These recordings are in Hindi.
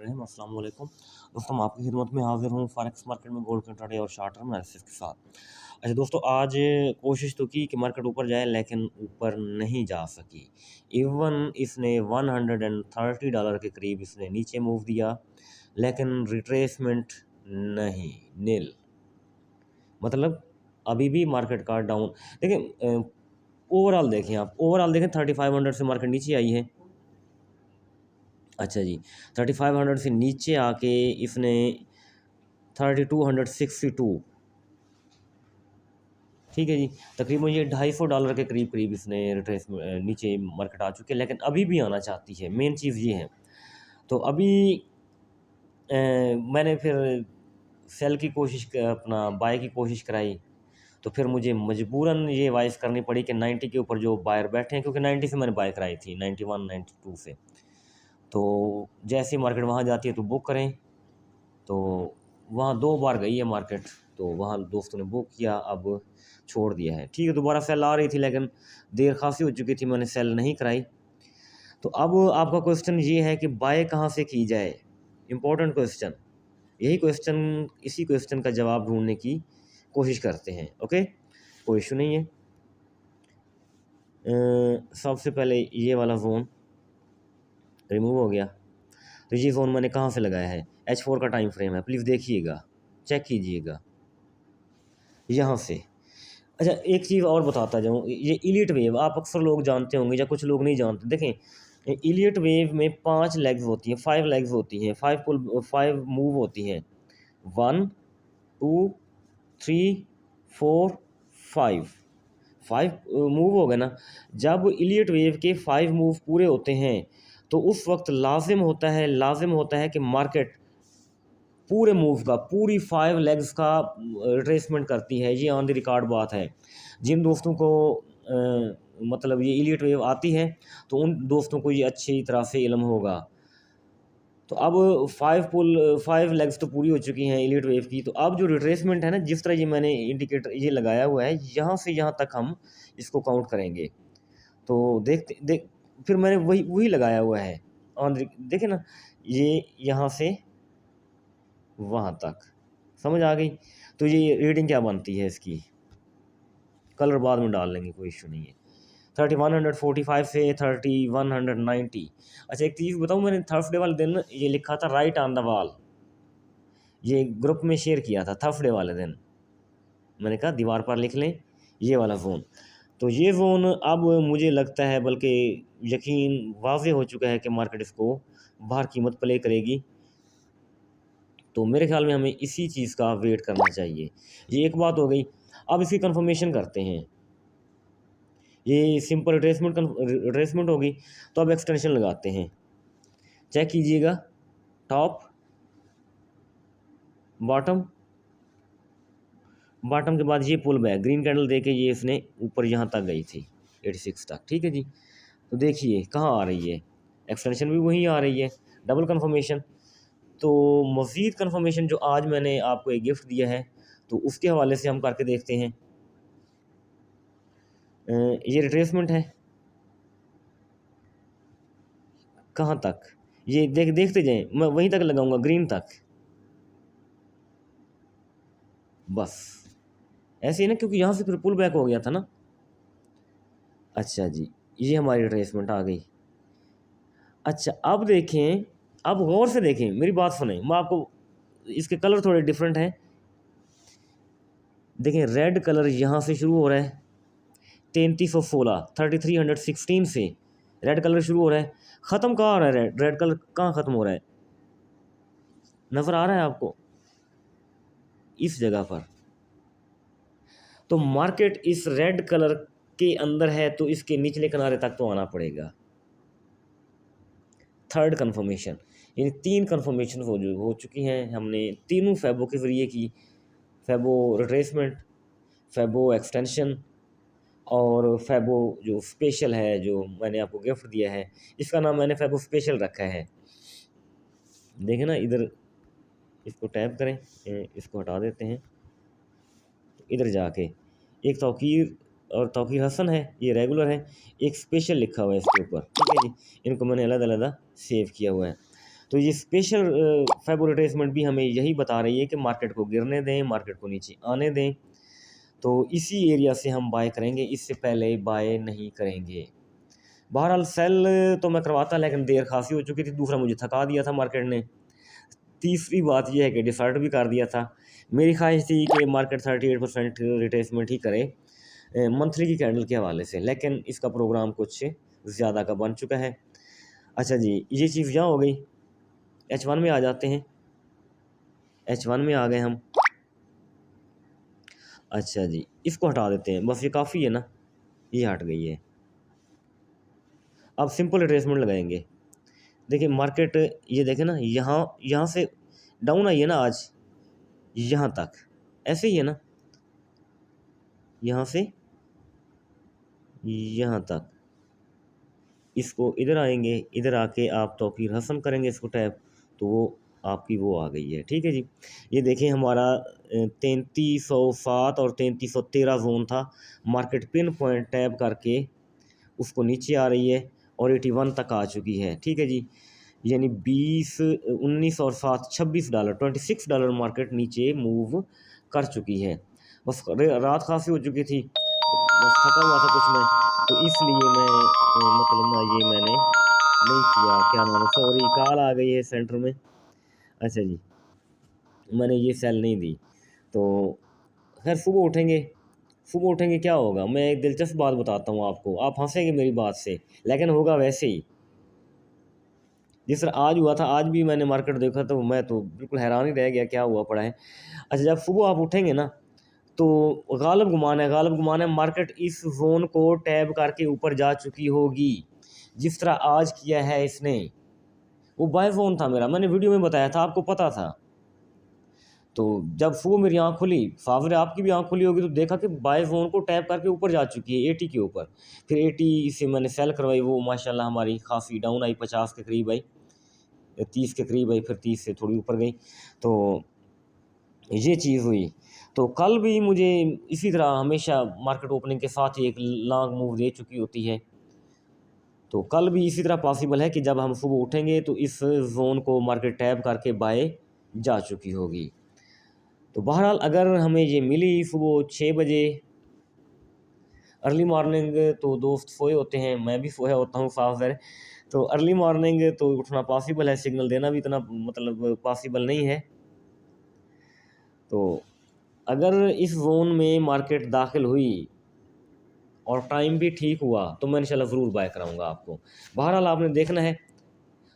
अस्सलाम वालेकुम दोस्तों, मैं आपकी खिदमत में हाज़िर हूँ फॉरेक्स मार्केट में गोल्ड इंट्राडे और शॉर्ट टर्म एनालिसिस के साथ। अच्छा दोस्तों, आज कोशिश तो की कि मार्केट ऊपर जाए लेकिन ऊपर नहीं जा सकी। इवन इसने $130 के करीब इसने नीचे मूव दिया, लेकिन रिट्रेसमेंट नहीं, नील। मतलब अभी भी मार्केट का डाउन। देखिए, ओवरऑल देखें, आप ओवरऑल देखें 3500 से मार्केट नीचे आई है। अच्छा जी, 3500 से नीचे आके इसने 3262, ठीक है जी, तकरीबन ये $250 के करीब करीब इसने रिट्रेस नीचे मार्केट आ चुकी है, लेकिन अभी भी आना चाहती है। मेन चीज़ ये है। तो अभी मैंने फिर सेल की कोशिश अपना बाय की कोशिश कराई, तो फिर मुझे मजबूरन ये वाइस करनी पड़ी कि 90 के ऊपर जो बायर बैठे हैं, क्योंकि 90 से मैंने बाय कराई थी, 91 92 से। तो जैसे मार्केट वहाँ जाती है तो बुक करें। तो वहाँ 2 बार गई है मार्केट, तो वहाँ दोस्तों ने बुक किया, अब छोड़ दिया है। ठीक है, दोबारा सेल आ रही थी लेकिन देर खासी हो चुकी थी, मैंने सेल नहीं कराई। तो अब आपका क्वेश्चन ये है कि बाय कहाँ से की जाए? Important question. यही क्वेश्चन, इसी क्वेश्चन का जवाब ढूँढने की कोशिश करते हैं। ओके, कोई इश्यू नहीं है। सबसे पहले ये वाला ज़ोन रिमूव हो गया। तो ये ज़ोन मैंने कहाँ से लगाया है? H4 का टाइम फ्रेम है, प्लीज़ देखिएगा, चेक कीजिएगा यहाँ से। अच्छा, एक चीज़ और बताता जाऊँ, ये इलियट वेव आप अक्सर लोग जानते होंगे या कुछ लोग नहीं जानते। देखें, इलियट वेव में 5 लेग्स होती हैं, 5 लेग्स होती हैं, 5 मूव होती हैं। 1 2 3 4 5 5 मूव हो गए ना। जब इलियट वेव के 5 मूव पूरे होते हैं तो उस वक्त लाजिम होता है कि मार्केट पूरे मूव का, पूरी 5 लेग्स का रिट्रेसमेंट करती है। ये ऑन द रिकॉर्ड बात है। जिन दोस्तों को मतलब ये इलियट वेव आती है तो उन दोस्तों को ये अच्छी तरह से इल्म होगा। तो अब 5 लेग्स तो पूरी हो चुकी हैं इलियट वेव की। तो अब जो रिट्रेसमेंट है ना, जिस तरह ये मैंने इंडिकेटर ये लगाया हुआ है, यहाँ से यहाँ तक हम इसको काउंट करेंगे। तो फिर मैंने वही वही लगाया हुआ है देखे ना, ये यहाँ से वहाँ तक समझ आ गई। तो ये रीडिंग क्या बनती है इसकी, कलर बाद में डाल लेंगे, कोई इशू नहीं है। 3145 से 3190। अच्छा, एक चीज़ बताऊँ, मैंने थर्सडे वाले दिन ये लिखा था राइट ऑन द वॉल, ये ग्रुप में शेयर किया था थर्सडे वाले दिन। मैंने कहा दीवार पर लिख लें ये वाला ज़ोन। तो ये ज़ोन अब मुझे लगता है, बल्कि यकीन वाज़े हो चुका है कि मार्केट इसको बाहर कीमत प्ले करेगी। तो मेरे ख्याल में हमें इसी चीज़ का वेट करना चाहिए। ये एक बात हो गई। अब इसकी कंफर्मेशन करते हैं। ये सिंपल रिट्रेसमेंट होगी, तो अब एक्सटेंशन लगाते हैं। चेक कीजिएगा, टॉप, बॉटम, बॉटम के बाद ये पुल बैक ग्रीन कैंडल देके ये इसने ऊपर यहाँ तक गई थी, 86 तक। ठीक है जी, तो देखिए कहाँ आ रही है, एक्सटेंशन भी वहीं आ रही है, डबल कंफर्मेशन। तो मज़ीद कंफर्मेशन जो आज मैंने आपको एक गिफ्ट दिया है, तो उसके हवाले से हम करके देखते हैं। ये रिट्रेसमेंट है कहाँ तक, ये देखते जाएं, मैं वहीं तक लगाऊंगा, ग्रीन तक, बस ऐसे ही ना, क्योंकि यहाँ से फिर पुल बैक हो गया था ना। अच्छा जी, ये हमारी रिट्रेसमेंट आ गई। अच्छा, अब देखें, अब गौर से देखें, मेरी बात सुनें, मैं आपको इसके कलर थोड़े डिफरेंट हैं। देखें, रेड कलर यहाँ से शुरू हो रहा है, 3316 से रेड कलर शुरू हो रहा है। ख़त्म कहाँ हो रहा है? रेड कलर कहाँ ख़त्म हो रहा है? नज़र आ रहा है आपको? इस जगह पर। तो मार्केट इस रेड कलर के अंदर है, तो इसके निचले किनारे तक तो आना पड़ेगा। थर्ड कंफर्मेशन, यानी 3 कंफर्मेशन हो चुकी हैं। हमने तीनों फैबो के ज़रिए की, फैबो रिट्रेसमेंट, फैबो एक्सटेंशन और फैबो जो स्पेशल है, जो मैंने आपको गिफ्ट दिया है, इसका नाम मैंने फैबो स्पेशल रखा है। देखें ना, इधर इसको टैप करें, इसको हटा देते हैं। इधर जाके एक तौकीर और तौकीर हसन है, ये रेगुलर है, एक स्पेशल लिखा हुआ है इसके ऊपर। ठीक है जी, इनको मैंने अलग अलग सेव किया हुआ है। तो ये स्पेशल फैबो रिट्रेसमेंट भी हमें यही बता रही है कि मार्केट को गिरने दें, मार्केट को नीचे आने दें, तो इसी एरिया से हम बाय करेंगे, इससे पहले बाय नहीं करेंगे। बहरहाल सेल तो मैं करवाता, लेकिन देर खासी हो चुकी थी, दूसरा मुझे थका दिया था मार्केट ने, तीसरी बात यह है कि डिफ़ॉल्ट भी कर दिया था। मेरी ख्वाहिश थी कि मार्केट 38% रिट्रेसमेंट ही करे मंथली की कैंडल के हवाले से, लेकिन इसका प्रोग्राम कुछ ज़्यादा का बन चुका है। अच्छा जी, ये चीज़ यहाँ हो गई। H1 में आ जाते हैं, H1 में आ गए हम। अच्छा जी, इसको हटा देते हैं, बस ये काफ़ी है ना, ये हट गई है। अब सिंपल रिट्रेसमेंट लगाएंगे। देखिए मार्केट, ये देखें ना, यहाँ से डाउन आई है ना आज, यहाँ तक ऐसे ही है ना, यहाँ से यहाँ तक, इसको इधर आएंगे, इधर आके आप तौकीर हसन करेंगे इसको टैप, तो वो आपकी वो आ गई है। ठीक है जी, ये देखें हमारा 3307 और 3313 जोन था, मार्केट पिन पॉइंट टैप करके उसको नीचे आ रही है और 81 तक आ चुकी है। ठीक है जी, यानी 20, 19 और 7 $26, $26 मार्केट नीचे मूव कर चुकी है। बस रात खासी हो चुकी थी, बस थका हुआ था कुछ मैं, तो इसलिए मैं मतलब ना ये मैंने नहीं किया, क्या नाम है, सॉरी कॉल आ गई है सेंटर में। अच्छा जी, मैंने ये सेल नहीं दी। तो खैर सुबह उठेंगे क्या होगा, मैं एक दिलचस्प बात बताता हूँ आपको, आप हंसेंगे मेरी बात से, लेकिन होगा वैसे ही जिस तरह आज हुआ था। आज भी मैंने मार्केट देखा तो मैं तो बिल्कुल हैरान ही रह गया, क्या हुआ पड़ा है। अच्छा, जब सुबह आप उठेंगे ना, तो गालब गुमान है मार्केट इस जोन को टैब करके ऊपर जा चुकी होगी, जिस तरह आज किया है इसने। वो बाय जोन था मेरा, मैंने वीडियो में बताया था, आपको पता था। तो जब सुबह मेरी आँख खुली, फावरे आपकी भी आँख खुली होगी, तो देखा कि बाय जोन को टैप करके ऊपर जा चुकी है 80 के ऊपर। फिर 80 से मैंने सेल करवाई, वो माशाल्लाह हमारी खासी डाउन आई, 50 के करीब आई, 30 के करीब आई, फिर 30 से थोड़ी ऊपर गई। तो ये चीज़ हुई। तो कल भी मुझे इसी तरह हमेशा मार्केट ओपनिंग के साथ ही एक लॉन्ग मूव दे चुकी होती है। तो कल भी इसी तरह पॉसिबल है कि जब हम सुबह उठेंगे तो इस जोन को मार्केट टैप करके बाय जा चुकी होगी। तो बहरहाल अगर हमें ये मिली सुबह 6 बजे अर्ली मॉर्निंग, तो दोस्त सोए होते हैं, मैं भी सोया होता हूँ साफ ज़ाहिर। तो अर्ली मॉर्निंग तो उठना पॉसिबल है, सिग्नल देना भी इतना मतलब पॉसिबल नहीं है। तो अगर इस जोन में मार्केट दाखिल हुई और टाइम भी ठीक हुआ, तो मैं इंशाल्लाह ज़रूर बाय कराऊंगा आपको। बहरहाल आपने देखना है,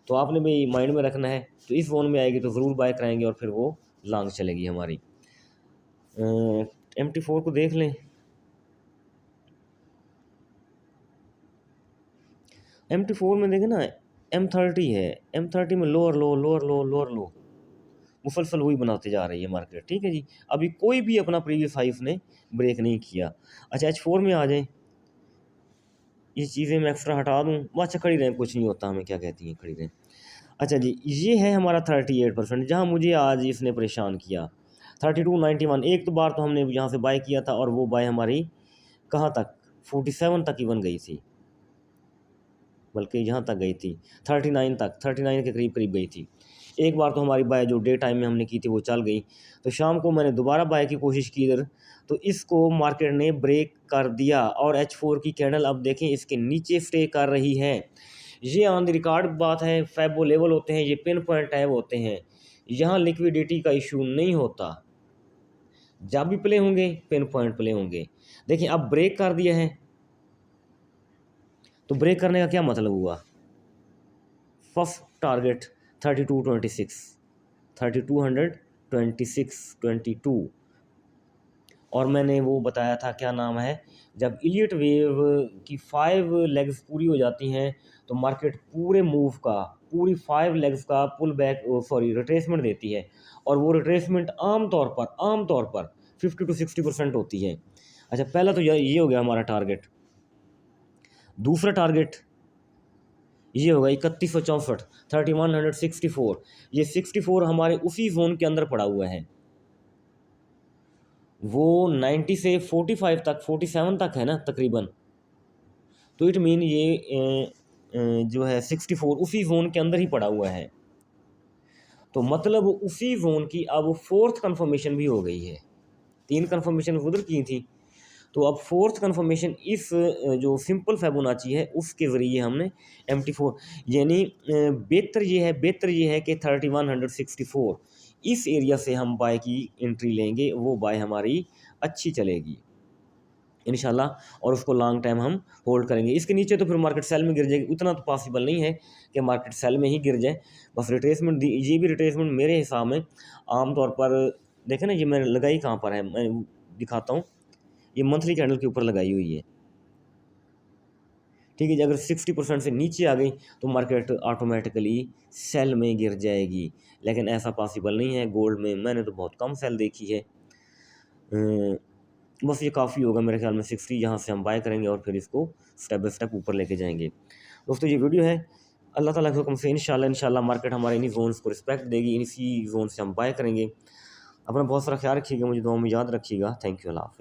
तो आपने भी माइंड में रखना है, तो इस जोन में आएगी तो ज़रूर बाय कराएंगे और फिर वो लॉन्ग चलेगी हमारी। MT4 को देख लें, MT4 में देखें ना, M30 है, M30 में लोअर लो लोअर लो लोअर लो मुसलसल हुई बनाते जा रही है मार्केट। ठीक है जी, अभी कोई भी अपना प्रीवियस हाई ने ब्रेक नहीं किया। अच्छा, H4 में आ जाएं, ये चीज़ें मैं एक्स्ट्रा हटा दूँ, अच्छा खड़ी रहें, कुछ नहीं होता, हमें क्या कहती हैं, खड़ी रहें। अच्छा जी, ये है हमारा 38%, जहाँ मुझे आज इसने परेशान किया। 3291, एक तो बार तो हमने यहाँ से बाय किया था, और वो बाय हमारी कहाँ तक, 47 तक ही बन गई थी, बल्कि यहाँ तक गई थी, 39 तक, 39 के करीब करीब गई थी। एक बार तो हमारी बाय जो डे टाइम में हमने की थी वो चल गई। तो शाम को मैंने दोबारा बाय की कोशिश की इधर, तो इसको मार्केट ने ब्रेक कर दिया, और H4 की कैंडल अब देखें इसके नीचे स्टे कर रही है। ये ऑन द रिकॉर्ड बात है, फैबो लेवल होते हैं, ये पिन पॉइंट टैब होते हैं, यहाँ लिक्विडिटी का इशू नहीं होता। जब भी प्ले होंगे पिन पॉइंट प्ले होंगे। देखिए अब ब्रेक कर दिया है, तो ब्रेक करने का क्या मतलब हुआ, फर्स्ट टारगेट 3226, 3226 और मैंने वो बताया था, क्या नाम है, जब इलियट वेव की 5 लेग्स पूरी हो जाती हैं, तो मार्केट पूरे मूव का, पूरी 5 लेग्स का पुल बैक, सॉरी रिट्रेसमेंट देती है, और वो रिट्रेसमेंट आमतौर पर 50 to 60% होती है। अच्छा, पहला तो ये हो गया हमारा टारगेट। दूसरा टारगेट ये होगा 3164, 3164, ये 64 हमारे उसी जोन के अंदर पड़ा हुआ है, वो 90 से 45 तक, 47 तक है ना तकरीबन। तो इट मीन ये जो है 64 उसी जोन के अंदर ही पड़ा हुआ है। तो मतलब उसी जोन की अब फोर्थ कंफर्मेशन भी हो गई है। 3 कंफर्मेशन उधर की थी, तो अब फोर्थ कंफर्मेशन इस जो सिंपल फिबोनाची है उसके ज़रिए हमने MT4 यानी बेहतर ये है कि 3164 इस एरिया से हम बाय की एंट्री लेंगे, वो बाय हमारी अच्छी चलेगी इंशाल्लाह, और उसको लॉन्ग टाइम हम होल्ड करेंगे। इसके नीचे तो फिर मार्केट सेल में गिर जाएगी, उतना तो पॉसिबल नहीं है कि मार्केट सेल में ही गिर जाए, बस रिट्रेसमेंट ये भी रिट्रेसमेंट मेरे हिसाब में आमतौर पर देखें ना, ये मैंने लगाई कहाँ पर है, मैं दिखाता हूँ, ये मंथली कैंडल के ऊपर लगाई हुई है, ठीक है जी। अगर 60% से नीचे आ गई तो मार्केट ऑटोमेटिकली सेल में गिर जाएगी, लेकिन ऐसा पॉसिबल नहीं है। गोल्ड में मैंने तो बहुत कम सेल देखी है, बस ये काफ़ी होगा मेरे ख्याल में 60, यहाँ से हम बाय करेंगे और फिर इसको स्टेप बाय स्टेप ऊपर लेके जाएंगे। दोस्तों ये वीडियो है, अल्लाह ताला के हुक्म से इंशाल्लाह मार्केट हमारे इन्हीं जोन्स को रिस्पेक्ट देगी, इसी जोन से हम बाय करेंगे। अपना बहुत सारा ख्याल रखिएगा, मुझे दुआ में याद रखिएगा। थैंक यू, अल्लाह हाफ़िज़।